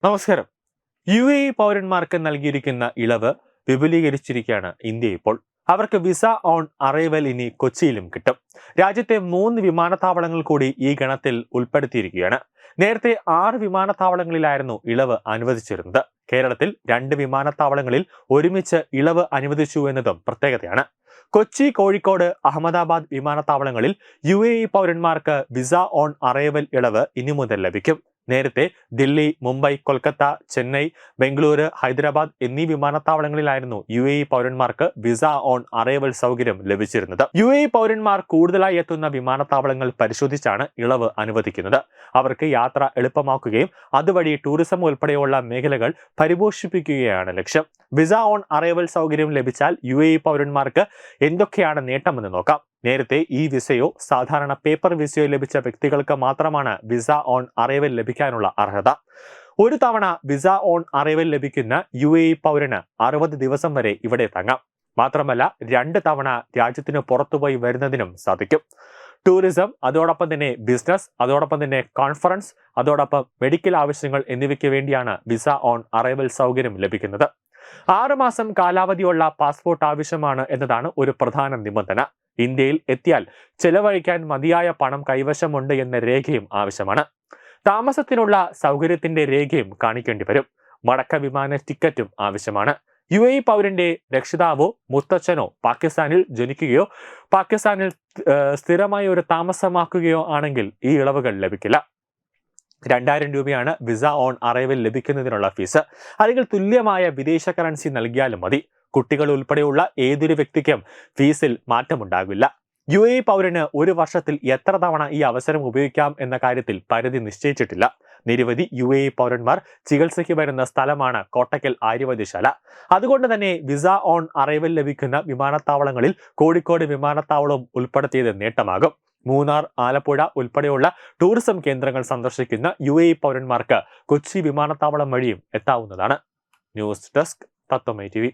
നമസ്കാരം. UAE പൗരന്മാർക്ക് നൽകിയിരിക്കുന്ന ഇളവ് വിപുലീകരിച്ചിരിക്കുകയാണ് ഇന്ത്യ ഇപ്പോൾ. അവർക്ക് വിസ ഓൺ അറൈവൽ ഇനി കൊച്ചിയിലും കിട്ടും. രാജ്യത്തെ 3 വിമാനത്താവളങ്ങൾ കൂടി ഈ ഗണത്തിൽ ഉൾപ്പെടുത്തിയിരിക്കുകയാണ്. നേരത്തെ 6 വിമാനത്താവളങ്ങളിലായിരുന്നു ഇളവ് അനുവദിച്ചിരുന്നത്. കേരളത്തിൽ 2 വിമാനത്താവളങ്ങളിൽ ഒരുമിച്ച് ഇളവ് അനുവദിച്ചു എന്നതും പ്രത്യേകതയാണ്. കൊച്ചി, കോഴിക്കോട്, അഹമ്മദാബാദ് വിമാനത്താവളങ്ങളിൽ UAE പൗരന്മാർക്ക് വിസ ഓൺ അറൈവൽ ഇളവ് ഇനി മുതൽ ലഭിക്കും. നേരത്തെ ദില്ലി, മുംബൈ, കൊൽക്കത്ത, ചെന്നൈ, ബംഗളൂരു, ഹൈദരാബാദ് എന്നീ വിമാനത്താവളങ്ങളിലായിരുന്നു UAE പൗരന്മാർക്ക് വിസ ഓൺ അറൈവൽ സൗകര്യം ലഭിച്ചിരുന്നത്. UAE പൗരന്മാർ കൂടുതലായി എത്തുന്ന വിമാനത്താവളങ്ങൾ പരിശോധിച്ചാണ് ഇളവ് അനുവദിക്കുന്നത്. അവർക്ക് യാത്ര എളുപ്പമാക്കുകയും അതുവഴി ടൂറിസം ഉൾപ്പെടെയുള്ള മേഖലകൾ പരിപോഷിപ്പിക്കുകയാണ് ലക്ഷ്യം. വിസ ഓൺ അറൈവൽ സൗകര്യം ലഭിച്ചാൽ UAE പൗരന്മാർക്ക് എന്തൊക്കെയാണ് നേട്ടമെന്ന് നോക്കാം. നേരത്തെ ഈ വിസയോ സാധാരണ പേപ്പർ വിസയോ ലഭിച്ച വ്യക്തികൾക്ക് മാത്രമാണ് വിസ ഓൺ അറൈവൽ ലഭിക്കാനുള്ള അർഹത. ഒരു തവണ വിസ ഓൺ അറൈവൽ ലഭിക്കുന്ന UAE പൗരന് 60 ദിവസം വരെ ഇവിടെ തങ്ങാം. മാത്രമല്ല 2 തവണ രാജ്യത്തിന് പുറത്തുപോയി വരുന്നതിനും സാധിക്കും. ടൂറിസം, അതോടൊപ്പം തന്നെ ബിസിനസ്, അതോടൊപ്പം തന്നെ കോൺഫറൻസ്, അതോടൊപ്പം മെഡിക്കൽ ആവശ്യങ്ങൾ എന്നിവയ്ക്ക് വേണ്ടിയാണ് വിസ ഓൺ അറൈവൽ സൗകര്യം ലഭിക്കുന്നത്. 6 മാസം കാലാവധിയുള്ള പാസ്പോർട്ട് ആവശ്യമാണ് എന്നതാണ് ഒരു പ്രധാന നിബന്ധന. ഇന്ത്യയിൽ എത്തിയാൽ ചെലവഴിക്കാൻ മതിയായ പണം കൈവശമുണ്ട് എന്ന രേഖയും ആവശ്യമാണ്. താമസത്തിനുള്ള സൗകര്യത്തിന്റെ രേഖയും കാണിക്കേണ്ടി വരും. മടക്ക വിമാന ടിക്കറ്റും ആവശ്യമാണ്. UAE പൗരന്റെ രക്ഷിതാവോ മുത്തച്ഛനോ പാകിസ്ഥാനിൽ ജനിക്കുകയോ പാകിസ്ഥാനിൽ സ്ഥിരമായ ഒരു താമസമാക്കുകയോ ആണെങ്കിൽ ഈ ഇളവുകൾ ലഭിക്കില്ല. 2000 രൂപയാണ് വിസ ഓൺ അറൈവൽ ലഭിക്കുന്നതിനുള്ള ഫീസ്. അല്ലെങ്കിൽ തുല്യമായ വിദേശ കറൻസി നൽകിയാലും മതി. കുട്ടികൾ ഉൾപ്പെടെയുള്ള ഏതൊരു വ്യക്തിക്കും ഫീസിൽ മാറ്റമുണ്ടാകില്ല. UAE പൗരന് ഒരു വർഷത്തിൽ എത്ര തവണ ഈ അവസരം ഉപയോഗിക്കാം എന്ന കാര്യത്തിൽ പരിധി നിശ്ചയിച്ചിട്ടില്ല. നിരവധി UAE പൗരന്മാർ ചികിത്സയ്ക്ക് വരുന്ന സ്ഥലമാണ് കോട്ടക്കൽ ആര്യവൈദ്യശാല. അതുകൊണ്ട് തന്നെ വിസ ഓൺ അറൈവൽ ലഭിക്കുന്ന വിമാനത്താവളങ്ങളിൽ കോഴിക്കോട് വിമാനത്താവളവും ഉൾപ്പെടുത്തിയത് നേട്ടമാകും. മൂന്നാർ, ആലപ്പുഴ ഉൾപ്പെടെയുള്ള ടൂറിസം കേന്ദ്രങ്ങൾ സന്ദർശിക്കുന്ന UAE പൗരന്മാർക്ക് കൊച്ചി വിമാനത്താവളം വഴിയും എത്താവുന്നതാണ്. ന്യൂസ് ഡെസ്ക് തത്വമൈ TV.